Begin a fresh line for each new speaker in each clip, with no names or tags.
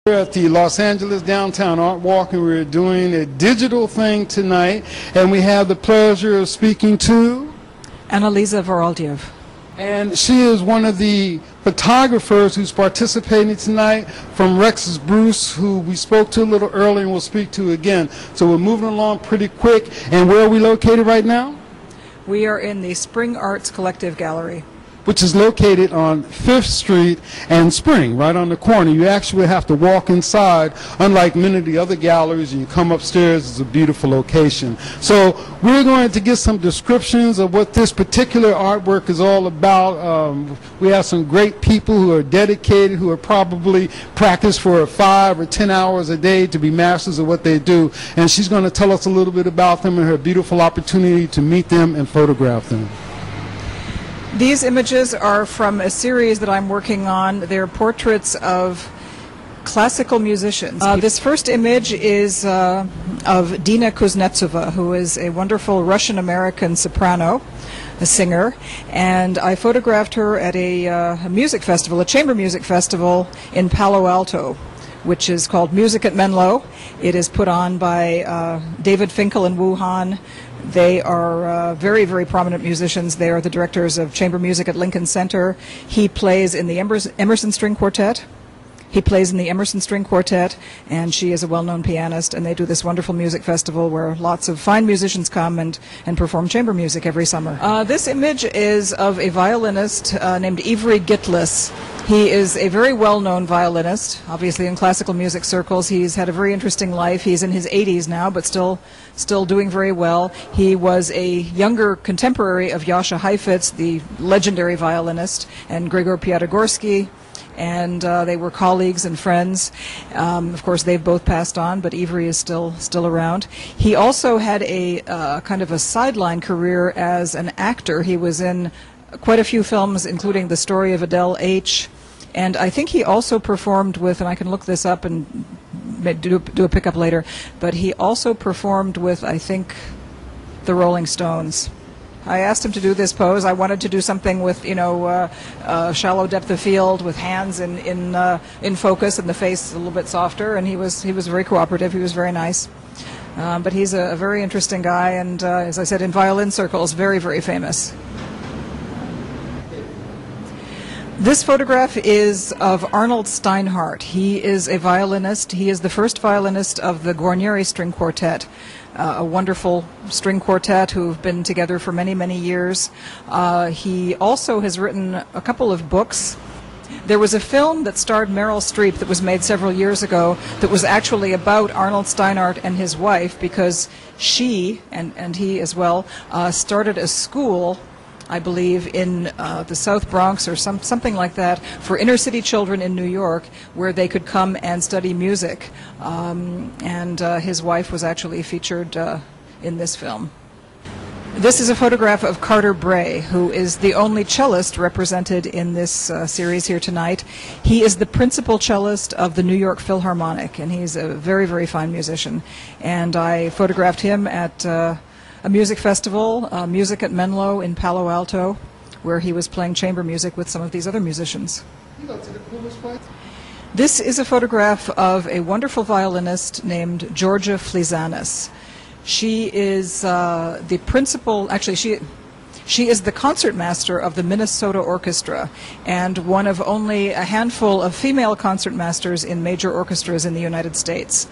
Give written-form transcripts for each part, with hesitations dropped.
We're at the Los Angeles Downtown Art Walk, and we're doing a digital thing tonight, and we have the pleasure of speaking to
Anneliese Varadiev.
And she is one of the photographers who's participating tonight from Rex's Bruce, who we spoke to a little earlier and we'll speak to again. So we're moving along pretty quick. And where are we located right now?
We are in the Spring Arts Collective Gallery,
which is located on 5th Street and Spring, right on the corner. You actually have to walk inside, unlike many of the other galleries, and you come upstairs. It's a beautiful location. So we're going to get some descriptions of what this particular artwork is all about. We have some great people who are dedicated, who are probably practiced for 5 or 10 hours a day to be masters of what they do. And she's going to tell us a little bit about them and her beautiful opportunity to meet them and photograph them.
These images are from a series that I'm working on. They're portraits of classical musicians. This first image is of Dina Kuznetsova, who is a wonderful Russian-American soprano, a singer, and I photographed her at a music festival, a chamber music festival in Palo Alto, which is called Music at Menlo. It is put on by David Finkel and Wu Han. They are very, very prominent musicians. They are the directors of chamber music at Lincoln Center. He plays in the Emerson String Quartet. He plays in the Emerson String Quartet, and she is a well-known pianist, and they do this wonderful music festival where lots of fine musicians come and perform chamber music every summer. This image is of a violinist named Ivry Gitlis. He is a very well-known violinist, obviously in classical music circles. He's had a very interesting life. He's in his 80s now, but still doing very well. He was a younger contemporary of Jascha Heifetz, the legendary violinist, and Gregor Piatigorsky, and they were colleagues and friends. Of course, they've both passed on, but Ivry is still around. He also had a kind of a sideline career as an actor. He was in quite a few films, including The Story of Adele H. And I think he also performed with, and I can look this up and do a pickup later, but he also performed with, I think, the Rolling Stones. I asked him to do this pose. I wanted to do something with, shallow depth of field with hands in focus and the face a little bit softer, and he was very cooperative. He was very nice. But he's a very interesting guy, and as I said, in violin circles, very, very famous. This photograph is of Arnold Steinhardt. He is a violinist. He is the first violinist of the Guarnieri String Quartet, a wonderful string quartet who've been together for many, many years. He also has written a couple of books. There was a film that starred Meryl Streep that was made several years ago that was actually about Arnold Steinhardt and his wife, because she, and he as well, started a school, I believe, in the South Bronx or something like that, for inner city children in New York, where they could come and study music. And his wife was actually featured in this film. This is a photograph of Carter Bray, who is the only cellist represented in this series here tonight. He is the principal cellist of the New York Philharmonic, and he's a very, very fine musician. And I photographed him at a music festival, Music at Menlo in Palo Alto, where he was playing chamber music with some of these other musicians. This is a photograph of a wonderful violinist named Georgia Flizanis. She is the principal, actually she is the concertmaster of the Minnesota Orchestra, and one of only a handful of female concertmasters in major orchestras in the United States.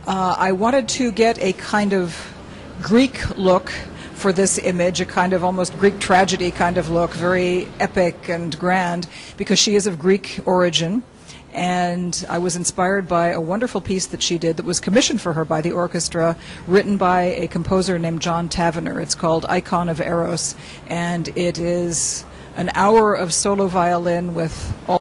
I wanted to get a kind of Greek look for this image, a kind of almost Greek tragedy kind of look, very epic and grand, because she is of Greek origin. And I was inspired by a wonderful piece that she did that was commissioned for her by the orchestra, written by a composer named John Tavener. It's called Icon of Eros, and it is an hour of solo violin with all